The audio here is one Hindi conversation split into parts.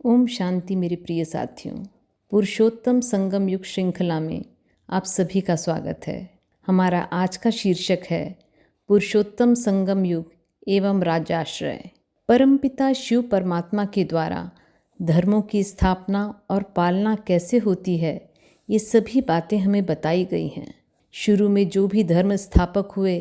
ओम शांति मेरे प्रिय साथियों। पुरुषोत्तम संगम युग श्रृंखला में आप सभी का स्वागत है। हमारा आज का शीर्षक है पुरुषोत्तम संगम युग एवं राजाश्रय। परमपिता शिव परमात्मा के द्वारा धर्मों की स्थापना और पालना कैसे होती है, ये सभी बातें हमें बताई गई हैं। शुरू में जो भी धर्म स्थापक हुए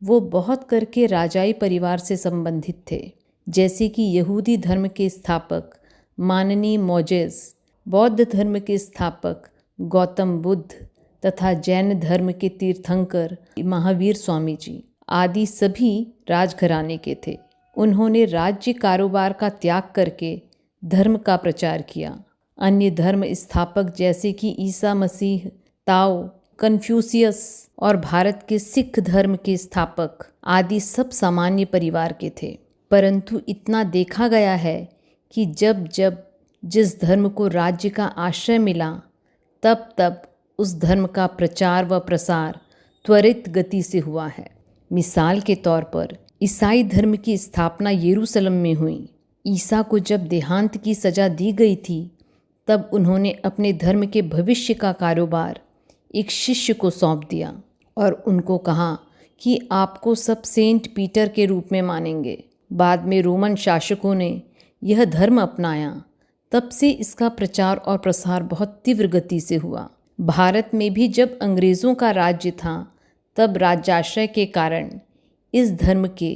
वो बहुत करके राजाई परिवार से संबंधित थे, जैसे कि यहूदी धर्म के स्थापक माननीय मोजेस, बौद्ध धर्म के स्थापक गौतम बुद्ध तथा जैन धर्म के तीर्थंकर महावीर स्वामी जी आदि सभी राजघराने के थे। उन्होंने राज्य कारोबार का त्याग करके धर्म का प्रचार किया। अन्य धर्म स्थापक जैसे कि ईसा मसीह, ताओ, कन्फ्यूशियस और भारत के सिख धर्म के स्थापक आदि सब सामान्य परिवार के थे। परंतु इतना देखा गया है कि जब जब जिस धर्म को राज्य का आश्रय मिला तब तब उस धर्म का प्रचार व प्रसार त्वरित गति से हुआ है। मिसाल के तौर पर ईसाई धर्म की स्थापना यरूशलेम में हुई। ईसा को जब देहांत की सजा दी गई थी तब उन्होंने अपने धर्म के भविष्य का कारोबार एक शिष्य को सौंप दिया और उनको कहा कि आपको सब सेंट पीटर के रूप में मानेंगे। बाद में रोमन शासकों ने यह धर्म अपनाया। तब से इसका प्रचार और प्रसार बहुत तीव्र गति से हुआ। भारत में भी जब अंग्रेज़ों का राज्य था तब राजाश्रय के कारण इस धर्म के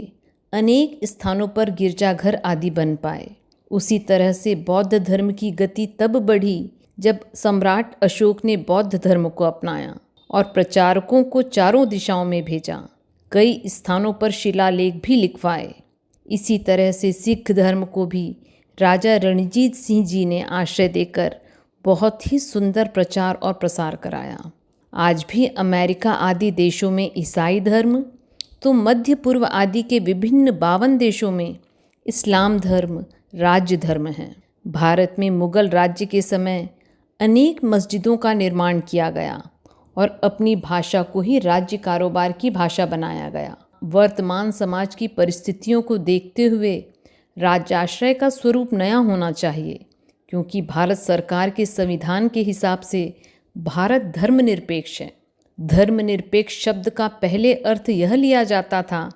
अनेक स्थानों पर गिरजाघर आदि बन पाए। उसी तरह से बौद्ध धर्म की गति तब बढ़ी जब सम्राट अशोक ने बौद्ध धर्म को अपनाया और प्रचारकों को चारों दिशाओं में भेजा। कई स्थानों पर शिलालेख भी लिखवाए। इसी तरह से सिख धर्म को भी राजा रणजीत सिंह जी ने आश्रय देकर बहुत ही सुंदर प्रचार और प्रसार कराया। आज भी अमेरिका आदि देशों में ईसाई धर्म, तो मध्य पूर्व आदि के विभिन्न 52 देशों में इस्लाम धर्म राज्य धर्म है। भारत में मुगल राज्य के समय अनेक मस्जिदों का निर्माण किया गया और अपनी भाषा को ही राज्य कारोबार की भाषा बनाया गया। वर्तमान समाज की परिस्थितियों को देखते हुए राजाश्रय का स्वरूप नया होना चाहिए, क्योंकि भारत सरकार के संविधान के हिसाब से भारत धर्मनिरपेक्ष है। धर्मनिरपेक्ष शब्द का पहले अर्थ यह लिया जाता था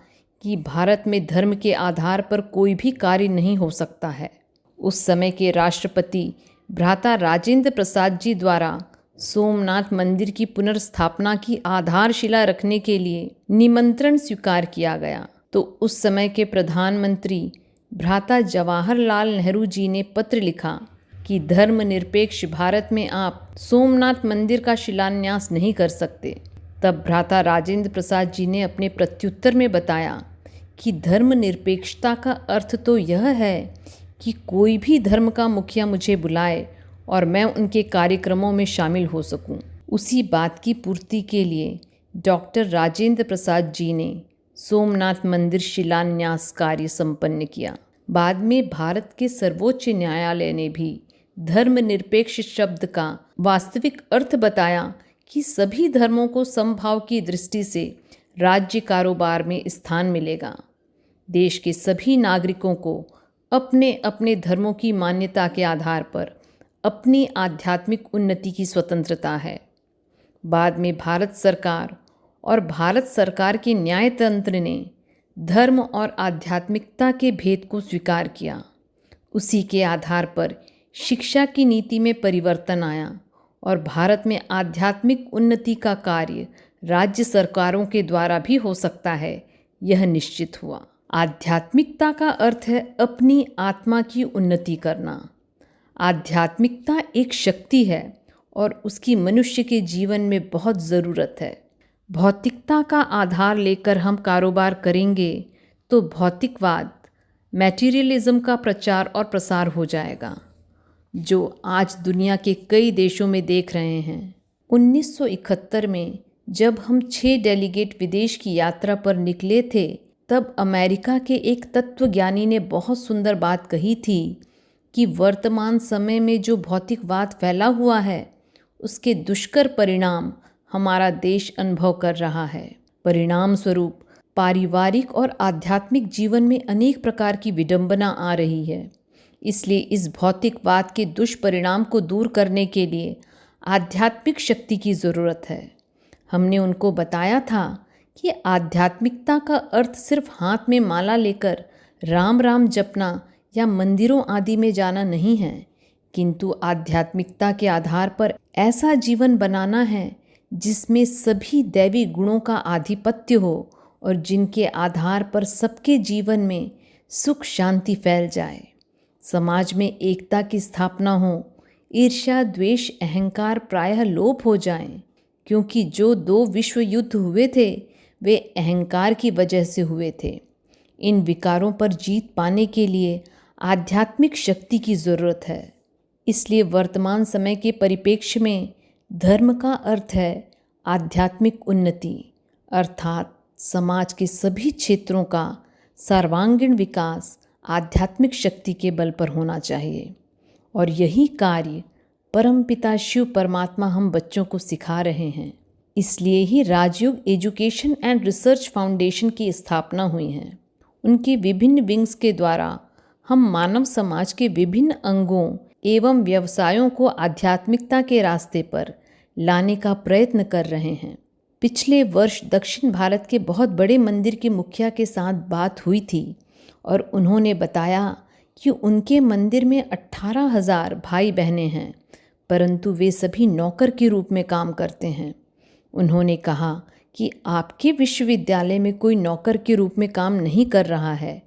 कि भारत में धर्म के आधार पर कोई भी कार्य नहीं हो सकता है। उस समय के राष्ट्रपति भ्राता राजेंद्र प्रसाद जी द्वारा सोमनाथ मंदिर की पुनर्स्थापना की आधारशिला रखने के लिए निमंत्रण स्वीकार किया गया, तो उस समय के प्रधानमंत्री भ्राता जवाहरलाल नेहरू जी ने पत्र लिखा कि धर्मनिरपेक्ष भारत में आप सोमनाथ मंदिर का शिलान्यास नहीं कर सकते। तब भ्राता राजेंद्र प्रसाद जी ने अपने प्रत्युत्तर में बताया कि धर्मनिरपेक्षता का अर्थ तो यह है कि कोई भी धर्म का मुखिया मुझे बुलाए और मैं उनके कार्यक्रमों में शामिल हो सकूं। उसी बात की पूर्ति के लिए डॉक्टर राजेंद्र प्रसाद जी ने सोमनाथ मंदिर शिलान्यास कार्य संपन्न किया। बाद में भारत के सर्वोच्च न्यायालय ने भी धर्मनिरपेक्ष शब्द का वास्तविक अर्थ बताया कि सभी धर्मों को समभाव की दृष्टि से राज्य कारोबार में स्थान मिलेगा। देश के सभी नागरिकों को अपने अपने धर्मों की मान्यता के आधार पर अपनी आध्यात्मिक उन्नति की स्वतंत्रता है। बाद में भारत सरकार और भारत सरकार के न्यायतंत्र ने धर्म और आध्यात्मिकता के भेद को स्वीकार किया। उसी के आधार पर शिक्षा की नीति में परिवर्तन आया और भारत में आध्यात्मिक उन्नति का कार्य राज्य सरकारों के द्वारा भी हो सकता है, यह निश्चित हुआ। आध्यात्मिकता का अर्थ है अपनी आत्मा की उन्नति करना। आध्यात्मिकता एक शक्ति है और उसकी मनुष्य के जीवन में बहुत ज़रूरत है। भौतिकता का आधार लेकर हम कारोबार करेंगे तो भौतिकवाद, मैटीरियलिज्म का प्रचार और प्रसार हो जाएगा, जो आज दुनिया के कई देशों में देख रहे हैं। 1971 में जब हम 6 डेलीगेट विदेश की यात्रा पर निकले थे तब अमेरिका के एक तत्वज्ञानी ने बहुत सुंदर बात कही थी कि वर्तमान समय में जो भौतिकवाद फैला हुआ है उसके दुष्कर परिणाम हमारा देश अनुभव कर रहा है। परिणाम स्वरूप पारिवारिक और आध्यात्मिक जीवन में अनेक प्रकार की विडंबना आ रही है। इसलिए इस भौतिकवाद के दुष्परिणाम को दूर करने के लिए आध्यात्मिक शक्ति की ज़रूरत है। हमने उनको बताया था कि आध्यात्मिकता का अर्थ सिर्फ हाथ में माला लेकर राम राम जपना या मंदिरों आदि में जाना नहीं है, किंतु आध्यात्मिकता के आधार पर ऐसा जीवन बनाना है जिसमें सभी दैवी गुणों का आधिपत्य हो और जिनके आधार पर सबके जीवन में सुख शांति फैल जाए, समाज में एकता की स्थापना हो, ईर्ष्या द्वेष अहंकार प्रायः लोप हो जाएं, क्योंकि जो 2 विश्व युद्ध हुए थे वे अहंकार की वजह से हुए थे। इन विकारों पर जीत पाने के लिए आध्यात्मिक शक्ति की ज़रूरत है। इसलिए वर्तमान समय के परिप्रेक्ष्य में धर्म का अर्थ है आध्यात्मिक उन्नति, अर्थात समाज के सभी क्षेत्रों का सर्वांगीण विकास आध्यात्मिक शक्ति के बल पर होना चाहिए। और यही कार्य परमपिता शिव परमात्मा हम बच्चों को सिखा रहे हैं। इसलिए ही राजयोग एजुकेशन एंड रिसर्च फाउंडेशन की स्थापना हुई है। उनके विभिन्न विंग्स के द्वारा हम मानव समाज के विभिन्न अंगों एवं व्यवसायों को आध्यात्मिकता के रास्ते पर लाने का प्रयत्न कर रहे हैं। पिछले वर्ष दक्षिण भारत के बहुत बड़े मंदिर के मुखिया के साथ बात हुई थी और उन्होंने बताया कि उनके मंदिर में 18,000 भाई बहनें हैं, परंतु वे सभी नौकर के रूप में काम करते हैं। उन्होंने कहा कि आपके विश्वविद्यालय में कोई नौकर के रूप में काम नहीं कर रहा है।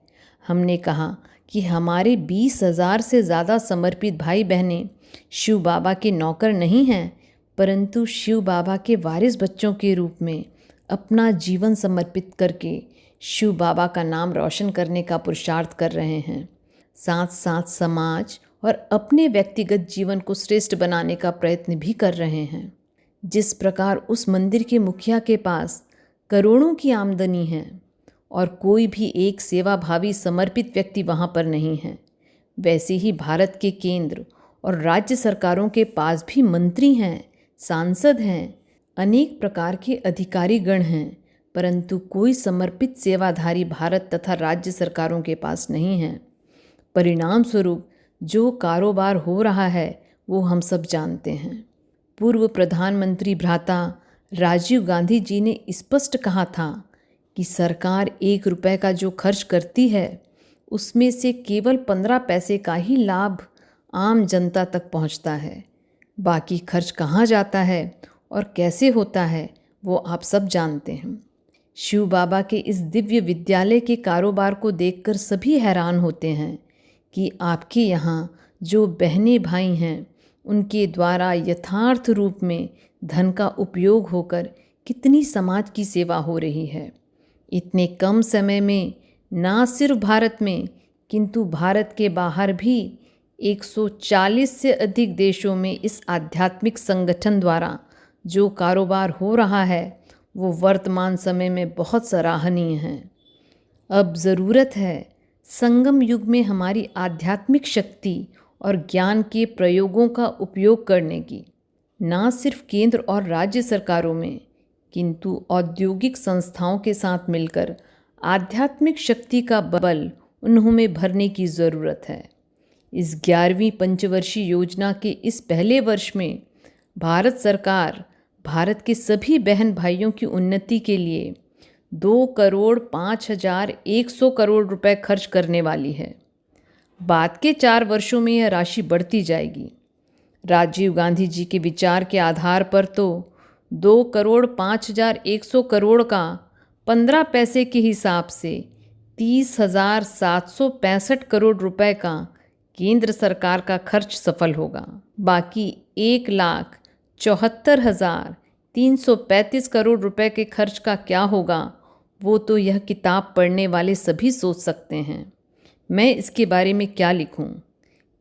हमने कहा कि हमारे 20,000 से ज़्यादा समर्पित भाई बहनें शिव बाबा के नौकर नहीं हैं, परंतु शिव बाबा के वारिस बच्चों के रूप में अपना जीवन समर्पित करके शिव बाबा का नाम रोशन करने का पुरुषार्थ कर रहे हैं। साथ साथ समाज और अपने व्यक्तिगत जीवन को श्रेष्ठ बनाने का प्रयत्न भी कर रहे हैं। जिस प्रकार उस मंदिर के मुखिया के पास करोड़ों की आमदनी है और कोई भी एक सेवाभावी समर्पित व्यक्ति वहाँ पर नहीं है, वैसे ही भारत के केंद्र और राज्य सरकारों के पास भी मंत्री हैं, सांसद हैं, अनेक प्रकार के अधिकारीगण हैं, परंतु कोई समर्पित सेवाधारी भारत तथा राज्य सरकारों के पास नहीं है। परिणाम स्वरूप जो कारोबार हो रहा है वो हम सब जानते हैं। पूर्व प्रधानमंत्री भ्राता राजीव गांधी जी ने स्पष्ट कहा था कि सरकार 1 रुपये का जो खर्च करती है उसमें से केवल 15 पैसे का ही लाभ आम जनता तक पहुंचता है। बाकी खर्च कहाँ जाता है और कैसे होता है वो आप सब जानते हैं। शिव बाबा के इस दिव्य विद्यालय के कारोबार को देखकर सभी हैरान होते हैं कि आपके यहाँ जो बहनें भाई हैं उनके द्वारा यथार्थ रूप में धन का उपयोग होकर कितनी समाज की सेवा हो रही है। इतने कम समय में ना सिर्फ भारत में किंतु भारत के बाहर भी 140 से अधिक देशों में इस आध्यात्मिक संगठन द्वारा जो कारोबार हो रहा है वो वर्तमान समय में बहुत सराहनीय है। अब ज़रूरत है संगम युग में हमारी आध्यात्मिक शक्ति और ज्ञान के प्रयोगों का उपयोग करने की, ना सिर्फ केंद्र और राज्य सरकारों में किंतु औद्योगिक संस्थाओं के साथ मिलकर आध्यात्मिक शक्ति का बल उन्होंने भरने की ज़रूरत है। इस 11वीं पंचवर्षीय योजना के इस पहले वर्ष में भारत सरकार भारत के सभी बहन भाइयों की उन्नति के लिए 2,05,100 करोड़ रुपए खर्च करने वाली है। बाद के 4 वर्षों में यह राशि बढ़ती जाएगी। राजीव गांधी जी के विचार के आधार पर तो 2,05,100 करोड़ का 15 पैसे के हिसाब से 30,765 करोड़ रुपए का केंद्र सरकार का खर्च सफल होगा। बाकी 1,74,335 करोड़ रुपए के खर्च का क्या होगा वो तो यह किताब पढ़ने वाले सभी सोच सकते हैं। मैं इसके बारे में क्या लिखूं,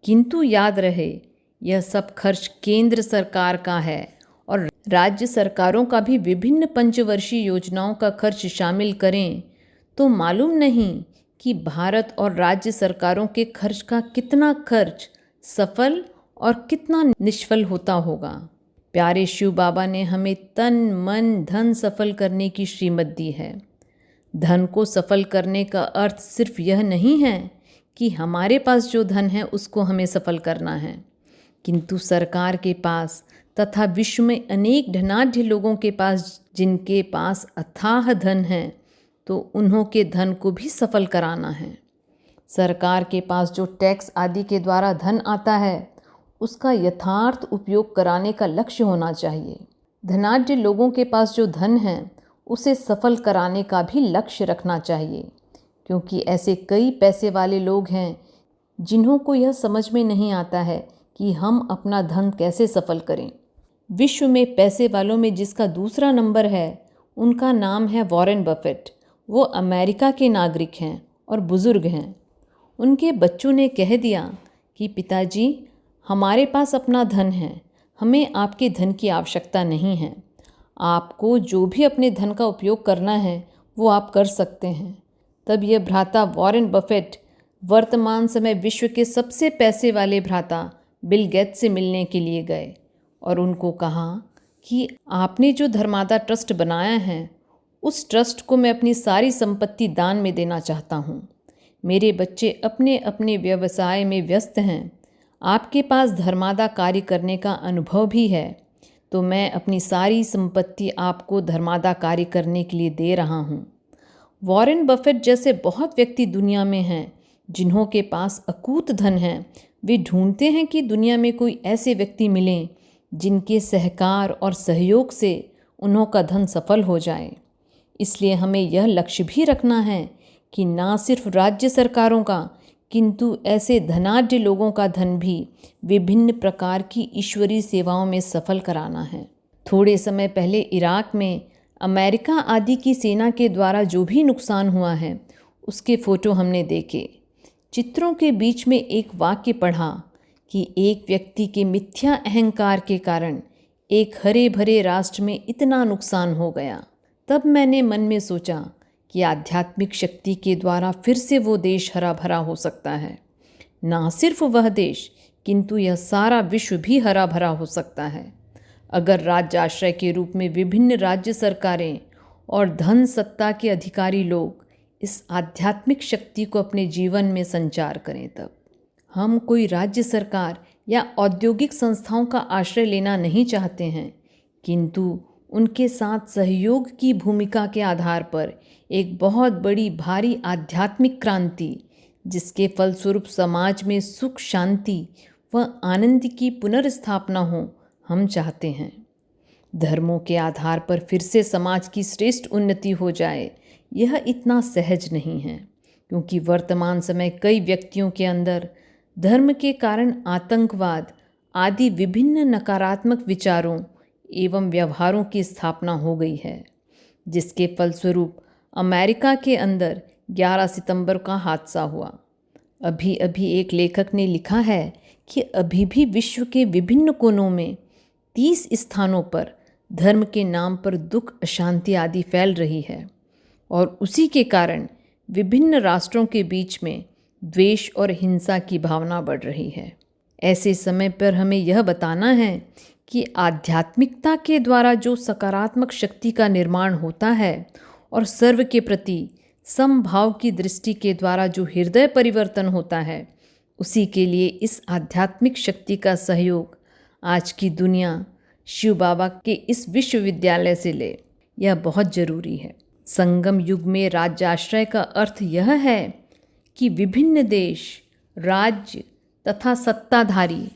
किंतु याद रहे यह सब खर्च केंद्र सरकार का है और राज्य सरकारों का भी विभिन्न पंचवर्षीय योजनाओं का खर्च शामिल करें तो मालूम नहीं कि भारत और राज्य सरकारों के खर्च का कितना खर्च सफल और कितना निष्फल होता होगा। प्यारे शिव बाबा ने हमें तन मन धन सफल करने की श्रीमत दी है। धन को सफल करने का अर्थ सिर्फ यह नहीं है कि हमारे पास जो धन है उसको हमें सफल करना है, किंतु सरकार के पास तथा विश्व में अनेक धनाढ्य लोगों के पास जिनके पास अथाह धन है, तो उन्हों के धन को भी सफल कराना है। सरकार के पास जो टैक्स आदि के द्वारा धन आता है उसका यथार्थ उपयोग कराने का लक्ष्य होना चाहिए। धनाढ्य लोगों के पास जो धन है उसे सफल कराने का भी लक्ष्य रखना चाहिए, क्योंकि ऐसे कई पैसे वाले लोग हैं जिन्हों को यह समझ में नहीं आता है कि हम अपना धन कैसे सफल करें। विश्व में पैसे वालों में जिसका दूसरा नंबर है उनका नाम है वॉरेन बफेट। वो अमेरिका के नागरिक हैं और बुज़ुर्ग हैं। उनके बच्चों ने कह दिया कि पिताजी, हमारे पास अपना धन है, हमें आपके धन की आवश्यकता नहीं है। आपको जो भी अपने धन का उपयोग करना है वो आप कर सकते हैं। तब यह भ्राता वॉरेन बफेट वर्तमान समय विश्व के सबसे पैसे वाले भ्राता बिल गेट्स से मिलने के लिए गए और उनको कहा कि आपने जो धर्मादा ट्रस्ट बनाया है उस ट्रस्ट को मैं अपनी सारी संपत्ति दान में देना चाहता हूँ। मेरे बच्चे अपने अपने व्यवसाय में व्यस्त हैं। आपके पास धर्मादा कार्य करने का अनुभव भी है, तो मैं अपनी सारी संपत्ति आपको धर्मादा कार्य करने के लिए दे रहा हूँ। वॉरेन बफेट जैसे बहुत व्यक्ति दुनिया में हैं जिन्हों के पास अकूत धन है। वे ढूंढते हैं कि दुनिया में कोई ऐसे व्यक्ति मिलें जिनके सहकार और सहयोग से उन्हों का धन सफल हो जाए। इसलिए हमें यह लक्ष्य भी रखना है कि ना सिर्फ राज्य सरकारों का, किंतु ऐसे धनाढ्य लोगों का धन भी विभिन्न प्रकार की ईश्वरीय सेवाओं में सफल कराना है। थोड़े समय पहले इराक में अमेरिका आदि की सेना के द्वारा जो भी नुकसान हुआ है उसके फोटो हमने देखे। चित्रों के बीच में एक वाक्य पढ़ा कि एक व्यक्ति के मिथ्या अहंकार के कारण एक हरे भरे राष्ट्र में इतना नुकसान हो गया। तब मैंने मन में सोचा कि आध्यात्मिक शक्ति के द्वारा फिर से वो देश हरा भरा हो सकता है। ना सिर्फ वह देश, किंतु यह सारा विश्व भी हरा भरा हो सकता है अगर राज्य आश्रय के रूप में विभिन्न राज्य सरकारें और धन सत्ता के अधिकारी लोग इस आध्यात्मिक शक्ति को अपने जीवन में संचार करें। तब हम कोई राज्य सरकार या औद्योगिक संस्थाओं का आश्रय लेना नहीं चाहते हैं, किंतु उनके साथ सहयोग की भूमिका के आधार पर एक बहुत बड़ी भारी आध्यात्मिक क्रांति, जिसके फलस्वरूप समाज में सुख, शांति व आनंद की पुनर्स्थापना हो, हम चाहते हैं। धर्मों के आधार पर फिर से समाज की श्रेष्ठ उन्नति हो जाए, यह इतना सहज नहीं है, क्योंकि वर्तमान समय कई व्यक्तियों के अंदर धर्म के कारण आतंकवाद आदि विभिन्न नकारात्मक विचारों एवं व्यवहारों की स्थापना हो गई है, जिसके फलस्वरूप अमेरिका के अंदर 11 सितंबर का हादसा हुआ। अभी अभी एक लेखक ने लिखा है कि अभी भी विश्व के विभिन्न कोनों में 30 स्थानों पर धर्म के नाम पर दुख, अशांति आदि फैल रही है और उसी के कारण विभिन्न राष्ट्रों के बीच में द्वेष और हिंसा की भावना बढ़ रही है। ऐसे समय पर हमें यह बताना है कि आध्यात्मिकता के द्वारा जो सकारात्मक शक्ति का निर्माण होता है और सर्व के प्रति समभाव की दृष्टि के द्वारा जो हृदय परिवर्तन होता है, उसी के लिए इस आध्यात्मिक शक्ति का सहयोग आज की दुनिया शिव बाबा के इस विश्वविद्यालय से ले। यह बहुत जरूरी है। संगम युग में राज्याश्रय का अर्थ यह है कि विभिन्न देश, राज्य तथा सत्ताधारी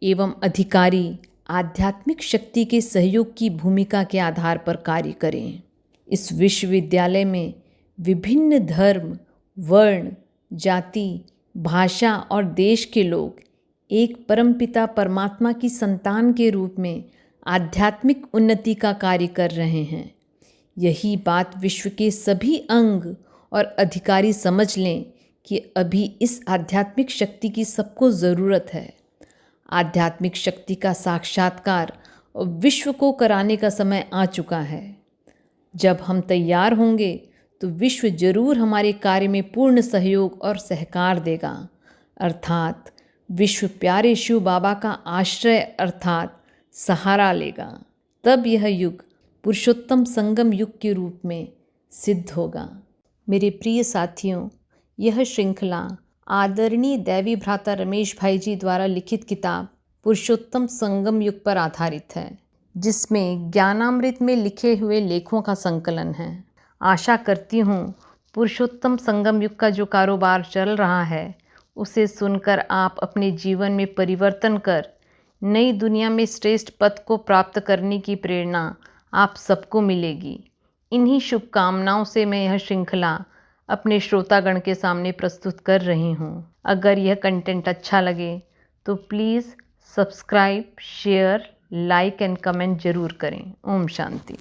एवं अधिकारी आध्यात्मिक शक्ति के सहयोग की भूमिका के आधार पर कार्य करें। इस विश्वविद्यालय में विभिन्न धर्म, वर्ण, जाति, भाषा और देश के लोग एक परमपिता परमात्मा की संतान के रूप में आध्यात्मिक उन्नति का कार्य कर रहे हैं। यही बात विश्व के सभी अंग और अधिकारी समझ लें कि अभी इस आध्यात्मिक शक्ति की सबको ज़रूरत है। आध्यात्मिक शक्ति का साक्षात्कार विश्व को कराने का समय आ चुका है। जब हम तैयार होंगे तो विश्व जरूर हमारे कार्य में पूर्ण सहयोग और सहकार देगा, अर्थात विश्व प्यारे शिव बाबा का आश्रय अर्थात सहारा लेगा। तब यह युग पुरुषोत्तम संगम युग के रूप में सिद्ध होगा। मेरे प्रिय साथियों, यह श्रृंखला आदरणीय दैवी भ्राता रमेश भाई जी द्वारा लिखित किताब पुरुषोत्तम संगम युग पर आधारित है, जिसमें ज्ञानामृत में लिखे हुए लेखों का संकलन है। आशा करती हूँ पुरुषोत्तम संगम युग का जो कारोबार चल रहा है उसे सुनकर आप अपने जीवन में परिवर्तन कर नई दुनिया में श्रेष्ठ पद को प्राप्त करने की प्रेरणा आप सबको मिलेगी। इन्हीं शुभकामनाओं से मैं यह श्रृंखला अपने श्रोतागण के सामने प्रस्तुत कर रही हूँ। अगर यह कंटेंट अच्छा लगे तो please subscribe, share, like and comment ज़रूर करें। ओम शांति।